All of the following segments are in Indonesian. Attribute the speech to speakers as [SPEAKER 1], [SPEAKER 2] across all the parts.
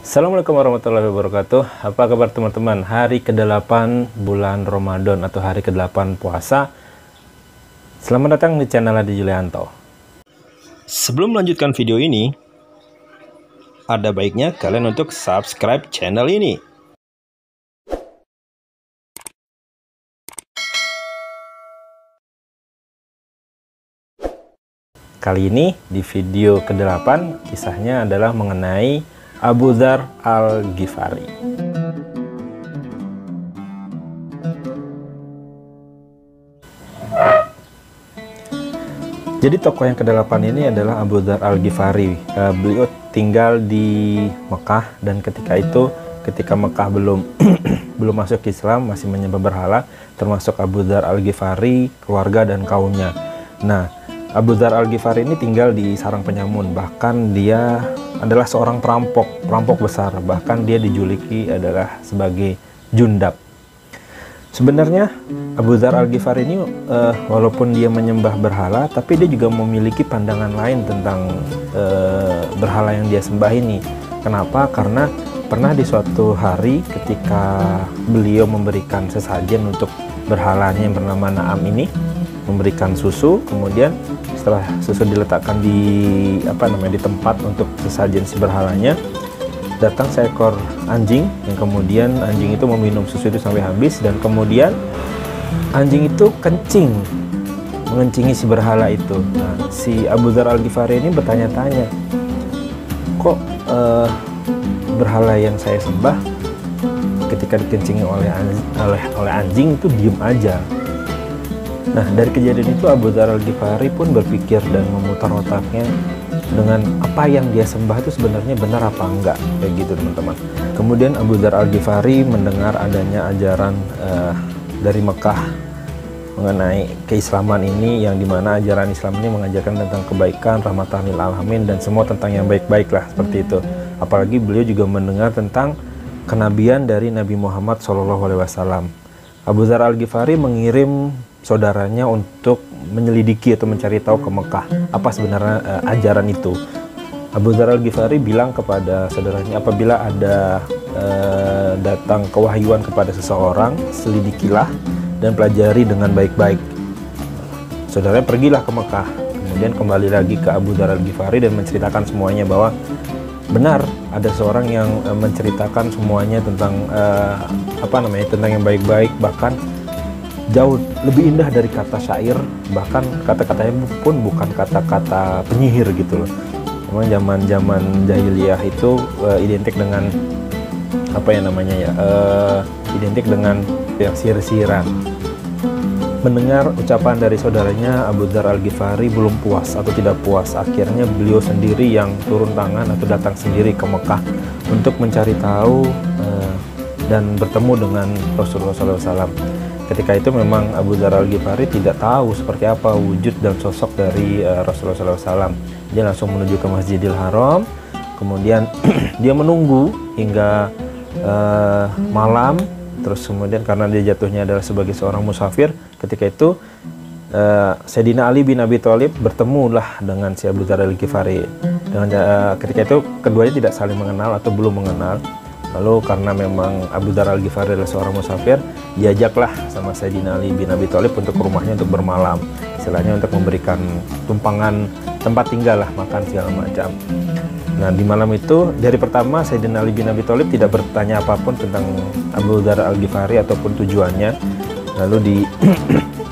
[SPEAKER 1] Assalamualaikum warahmatullahi wabarakatuh. Apa kabar teman-teman? Hari ke-8 bulan Ramadan atau hari ke-8 puasa. Selamat datang di channel Adi Julianto. Sebelum melanjutkan video ini, ada baiknya kalian untuk subscribe channel ini. Kali ini di video ke-8 kisahnya adalah mengenai Abu Dzar Al-Ghifari. Jadi tokoh yang ke-8 ini adalah Abu Dzar Al-Ghifari. Beliau tinggal di Mekah, dan ketika Mekah belum masuk Islam, masih menyembah berhala, termasuk Abu Dzar Al-Ghifari, keluarga dan kaumnya. Nah, Abu Dzar Al-Ghifari ini tinggal di sarang penyamun, bahkan dia adalah seorang perampok besar, bahkan dia dijuluki adalah sebagai Jundab. Sebenarnya Abu Dzar Al-Ghifari ini walaupun dia menyembah berhala, tapi dia juga memiliki pandangan lain tentang berhala yang dia sembah ini. Kenapa? Karena pernah di suatu hari ketika beliau memberikan sesajen untuk berhalanya yang bernama Naam ini, memberikan susu, kemudian setelah susu diletakkan di tempat untuk sesajen si berhalanya, datang seekor anjing, yang kemudian anjing itu meminum susu itu sampai habis, dan kemudian anjing itu mengencingi si berhala itu. Nah, si Abu Dzar Al-Ghifari ini bertanya-tanya, kok berhala yang saya sembah ketika dikencingi oleh anjing itu diem aja. Nah, dari kejadian itu Abu Dzar Al-Ghifari pun berpikir dan memutar otaknya dengan apa yang dia sembah itu sebenarnya benar apa enggak, kayak gitu teman-teman. Kemudian Abu Dzar Al-Ghifari mendengar adanya ajaran dari Mekah mengenai keislaman ini, yang dimana ajaran Islam ini mengajarkan tentang kebaikan, rahmatan lil alamin, dan semua tentang yang baik-baik lah, seperti itu. Apalagi beliau juga mendengar tentang kenabian dari Nabi Muhammad SAW. Abu Dzar Al-Ghifari mengirim saudaranya untuk menyelidiki atau mencari tahu ke Mekah apa sebenarnya ajaran itu. Abu Dzar Al-Ghifari bilang kepada saudaranya, apabila ada datang kewahyuan kepada seseorang, selidikilah dan pelajari dengan baik-baik. Saudaranya pergilah ke Mekah, kemudian kembali lagi ke Abu Dzar Al-Ghifari dan menceritakan semuanya, bahwa benar ada seorang yang menceritakan semuanya tentang tentang yang baik-baik, bahkan jauh lebih indah dari kata syair, bahkan kata-katanya pun bukan kata-kata penyihir gitu loh. Memang zaman jahiliyah itu identik dengan identik dengan yang sihir-sihiran. Mendengar ucapan dari saudaranya, Abu Dzar Al-Ghifari belum puas atau tidak puas. Akhirnya beliau sendiri yang turun tangan atau datang sendiri ke Mekah untuk mencari tahu dan bertemu dengan Rasulullah SAW. Ketika itu memang Abu Dzar Al-Ghifari tidak tahu seperti apa wujud dan sosok dari Rasulullah SAW. Dia langsung menuju ke Masjidil Haram, kemudian dia menunggu hingga malam. Terus kemudian karena dia jatuhnya adalah sebagai seorang musafir, ketika itu Sayyidina Ali bin Abi Thalib bertemulah dengan si Abu Dzar Al-Ghifari. Ketika itu keduanya tidak saling mengenal atau belum mengenal. Lalu karena memang Abu Dzar Al-Ghifari adalah seorang musafir, diajaklah sama Sayyidina Ali bin Abi Thalib untuk ke rumahnya untuk bermalam, istilahnya untuk memberikan tumpangan tempat tinggal lah, makan segala macam. Nah, di malam itu dari pertama Sayyidina Ali bin Abi Thalib tidak bertanya apapun tentang Abu Dzar Al-Ghifari ataupun tujuannya. Lalu di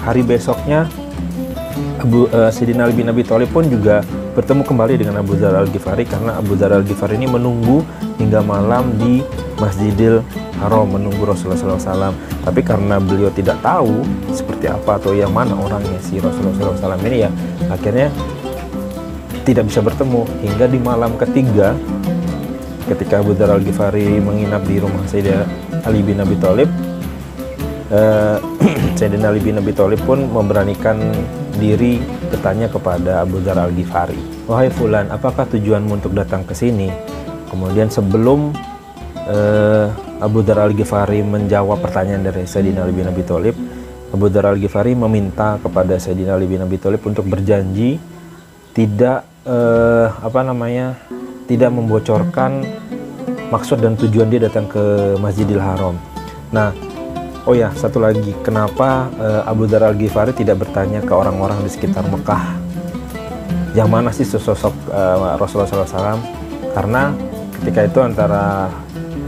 [SPEAKER 1] hari besoknya Sayyidina Ali bin Abi Thalib pun juga bertemu kembali dengan Abu Dzar Al-Ghifari, karena Abu Dzar Al-Ghifari ini menunggu hingga malam di Masjidil Haram, menunggu Rasulullah SAW. Tapi karena beliau tidak tahu seperti apa atau yang mana orangnya si Rasulullah SAW ini, ya akhirnya tidak bisa bertemu. Hingga di malam ketiga, ketika Abu Dzar Al-Ghifari menginap di rumah Sayyidina Ali bin Abi Thalib, Sayyidina Ali bin Abi Thalib pun memberanikan diri bertanya kepada Abu Dzar Al-Ghifari, "Wahai fulan, apakah tujuanmu untuk datang ke sini?" Kemudian sebelum Abu Dzar Al-Ghifari menjawab pertanyaan dari Sayyidina Ali bin Abi Thalib, Abu Dzar Al-Ghifari meminta kepada Sayyidina Ali bin Abi Thalib untuk berjanji tidak tidak membocorkan maksud dan tujuan dia datang ke Masjidil Haram. Nah, oh ya, satu lagi, kenapa Abu Dzar Al-Ghifari tidak bertanya ke orang-orang di sekitar Mekah, yang mana sih sosok Rasulullah SAW? Karena ketika itu antara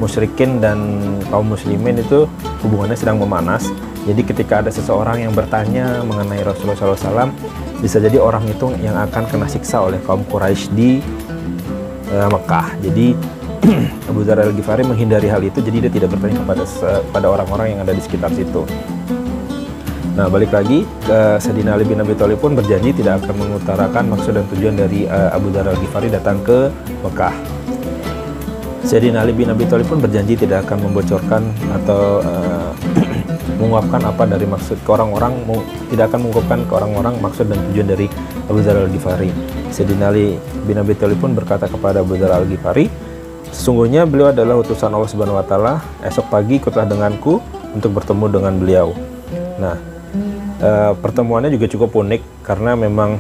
[SPEAKER 1] musyrikin dan kaum muslimin itu hubungannya sedang memanas. Jadi ketika ada seseorang yang bertanya mengenai Rasulullah SAW, bisa jadi orang itu yang akan kena siksa oleh kaum Quraisy di Mekah. Jadi Abu Dzar Al-Ghifari menghindari hal itu, jadi dia tidak bertanya kepada orang-orang yang ada di sekitar situ. Nah, balik lagi, Sayyidina Ali bin Abi Thalib pun berjanji tidak akan mengutarakan maksud dan tujuan dari Abu Dzar Al-Ghifari datang ke Mekah. Sayyidina Ali bin Abi Thalib pun berjanji tidak akan membocorkan atau mengungkapkan apa dari maksud ke orang-orang, tidak akan mengungkapkan ke orang-orang maksud dan tujuan dari Abu Dzar Al-Ghifari. Sayyidina Ali bin Abi Thalib pun berkata kepada Abu Dzar Al-Ghifari, sesungguhnya beliau adalah utusan Allah Subhanahu wa taala, esok pagi ikutlah denganku untuk bertemu dengan beliau. Nah, pertemuannya juga cukup unik karena memang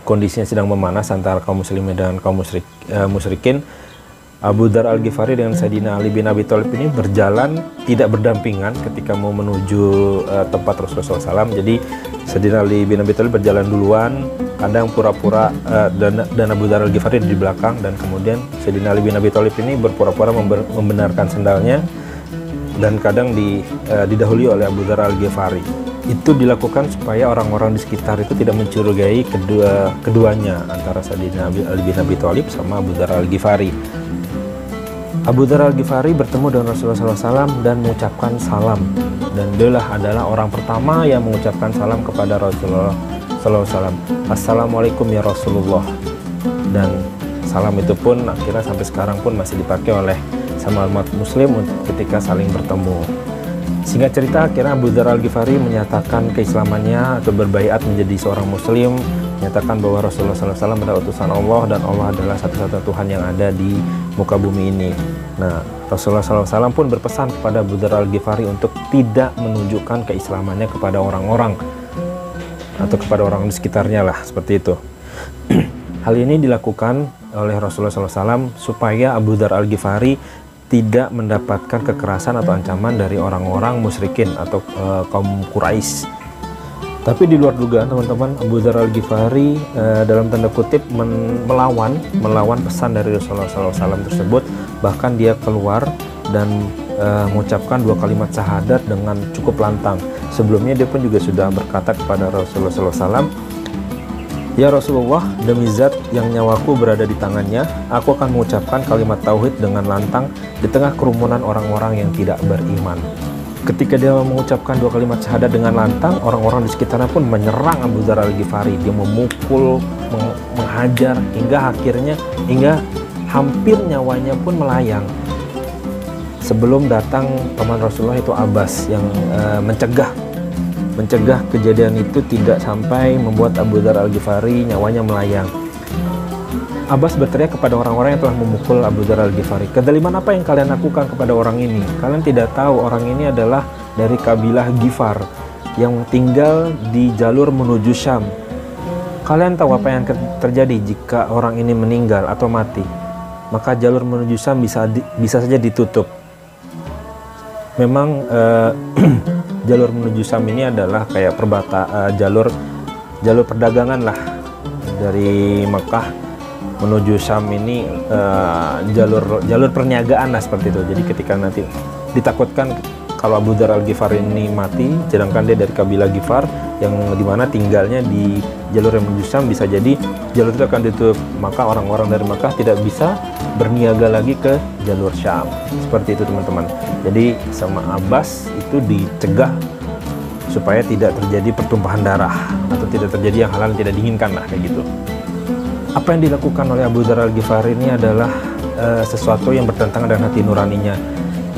[SPEAKER 1] kondisinya sedang memanas antara kaum muslimin dan kaum musyrikin. Abu Dzar Al-Ghifari dengan Sayyidina Ali bin Abi Thalib ini berjalan tidak berdampingan ketika mau menuju tempat Rasulullah SAW. Jadi Sayyidina Ali bin Abi Thalib berjalan duluan, kadang pura-pura dan Abu Dzar Al-Ghifari di belakang, dan kemudian Sayyidina Ali bin Abi Thalib ini berpura-pura membenarkan sendalnya dan kadang didahului oleh Abu Dzar Al-Ghifari. Itu dilakukan supaya orang-orang di sekitar itu tidak mencurigai keduanya, antara Sayyidina Ali bin Abi Thalib sama Abu Dzar Al-Ghifari. Abu Dzar Al-Ghifari bertemu dengan Rasulullah SAW dan mengucapkan salam, dan dia adalah orang pertama yang mengucapkan salam kepada Rasulullah SAW. Assalamualaikum ya Rasulullah. Dan salam itu pun akhirnya sampai sekarang pun masih dipakai oleh sama umat muslim ketika saling bertemu. Singkat cerita, akhirnya Abu Dzar Al-Ghifari menyatakan keislamannya atau berbaiat menjadi seorang muslim, menyatakan bahwa Rasulullah SAW adalah utusan Allah dan Allah adalah satu-satunya Tuhan yang ada di muka bumi ini. Nah, Rasulullah SAW pun berpesan kepada Abu Dzar Al-Ghifari untuk tidak menunjukkan keislamannya kepada orang-orang atau kepada orang di sekitarnya lah, seperti itu. Hal ini dilakukan oleh Rasulullah SAW supaya Abu Dzar Al-Ghifari tidak mendapatkan kekerasan atau ancaman dari orang-orang musyrikin atau kaum Quraisy. Tapi di luar dugaan teman-teman, Abu Dzar Al-Ghifari dalam tanda kutip melawan pesan dari Rasulullah SAW tersebut. Bahkan dia keluar dan mengucapkan 2 kalimat syahadat dengan cukup lantang. Sebelumnya dia pun juga sudah berkata kepada Rasulullah SAW, ya Rasulullah, demi zat yang nyawaku berada di tangannya, aku akan mengucapkan kalimat tauhid dengan lantang di tengah kerumunan orang-orang yang tidak beriman. Ketika dia mengucapkan 2 kalimat syahadat dengan lantang, orang-orang di sekitarnya pun menyerang Abu Dzar Al-Ghifari. Dia memukul, menghajar, hingga hampir nyawanya pun melayang. Sebelum datang paman Rasulullah itu Abbas yang mencegah kejadian itu tidak sampai membuat Abu Dzar Al-Ghifari nyawanya melayang. Abbas berteriak kepada orang-orang yang telah memukul Abu Dzar Al-Ghifari, "Kezaliman apa yang kalian lakukan kepada orang ini? Kalian tidak tahu orang ini adalah dari kabilah Ghifar yang tinggal di jalur menuju Syam. Kalian tahu apa yang terjadi jika orang ini meninggal atau mati? Maka jalur menuju Syam bisa saja ditutup." Memang jalur menuju Syam ini adalah kayak jalur perdagangan lah. Dari Mekah menuju Syam ini jalur perniagaan lah, seperti itu. Jadi ketika nanti ditakutkan kalau Abu Dzar Al-Ghifari ini mati, sedangkan dia dari kabilah Ghifar yang dimana tinggalnya di jalur yang menuju Syam, bisa jadi jalur itu akan ditutup, maka orang-orang dari Makkah tidak bisa berniaga lagi ke jalur Syam. Seperti itu teman-teman. Jadi sama Abbas itu dicegah supaya tidak terjadi pertumpahan darah atau tidak terjadi yang hal yang tidak diinginkan lah, kayak gitu. Apa yang dilakukan oleh Abu Dzar Al-Ghifari ini adalah sesuatu yang bertentangan dengan hati nuraninya.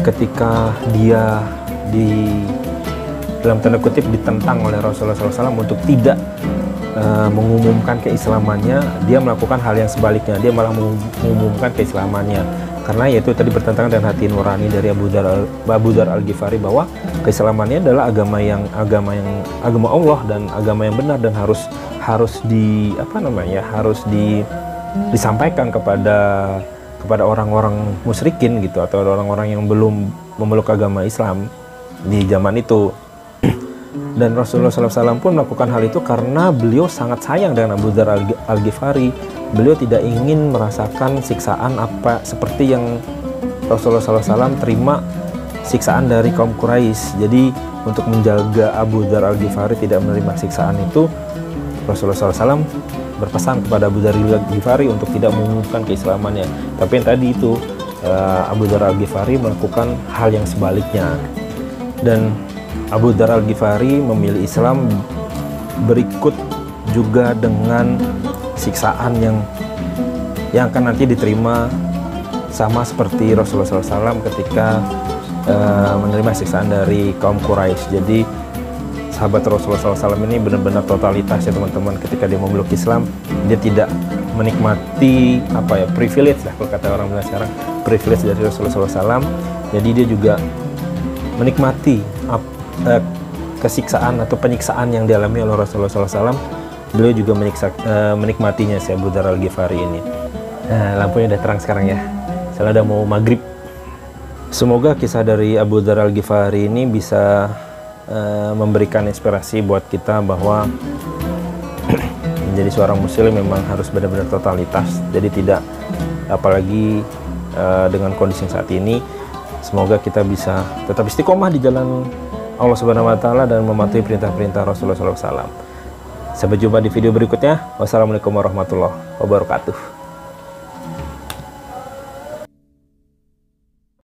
[SPEAKER 1] Ketika dia dalam tanda kutip ditentang oleh Rasulullah SAW untuk tidak mengumumkan keislamannya, dia melakukan hal yang sebaliknya. Dia malah mengumumkan keislamannya, karena yaitu tadi bertentangan dengan hati nurani dari Abu Dzar Al-Ghifari bahwa keislamannya adalah agama Allah dan agama yang benar, dan harus disampaikan kepada kepada orang-orang musyrikin gitu, atau orang-orang yang belum memeluk agama Islam di zaman itu. Dan Rasulullah SAW pun melakukan hal itu karena beliau sangat sayang dengan Abu Dzar Al-Ghifari. Beliau tidak ingin merasakan siksaan apa seperti yang Rasulullah SAW terima siksaan dari kaum Quraisy. Jadi untuk menjaga Abu Dzar Al-Ghifari tidak menerima siksaan itu, Rasulullah SAW berpesan kepada Abu Dzar Al-Ghifari untuk tidak mengumumkan keislamannya. Tapi yang tadi itu Abu Dzar Al-Ghifari melakukan hal yang sebaliknya. Dan Abu Dzar Al-Ghifari memilih Islam berikut juga dengan siksaan yang akan nanti diterima sama seperti Rasulullah SAW ketika menerima siksaan dari kaum Quraisy. Jadi sahabat Rasulullah SAW ini benar-benar totalitas ya teman-teman. Ketika dia memeluk Islam, dia tidak menikmati privilege lah kalau kata orang bilang sekarang, privilege dari Rasulullah SAW. Jadi dia juga menikmati kesiksaan atau penyiksaan yang dialami oleh Rasulullah SAW. Beliau juga menikmatinya si Abu Dzar Al-Ghifari ini. Lampunya udah terang sekarang ya, soalnya udah mau maghrib. Semoga kisah dari Abu Dzar Al-Ghifari ini bisa memberikan inspirasi buat kita bahwa menjadi seorang muslim memang harus benar-benar totalitas. Jadi tidak, apalagi dengan kondisi saat ini, semoga kita bisa tetap istiqomah di jalan Allah Subhanahu wa taala dan mematuhi perintah-perintah Rasulullah SAW. Sampai jumpa di video berikutnya. Wassalamualaikum warahmatullahi wabarakatuh.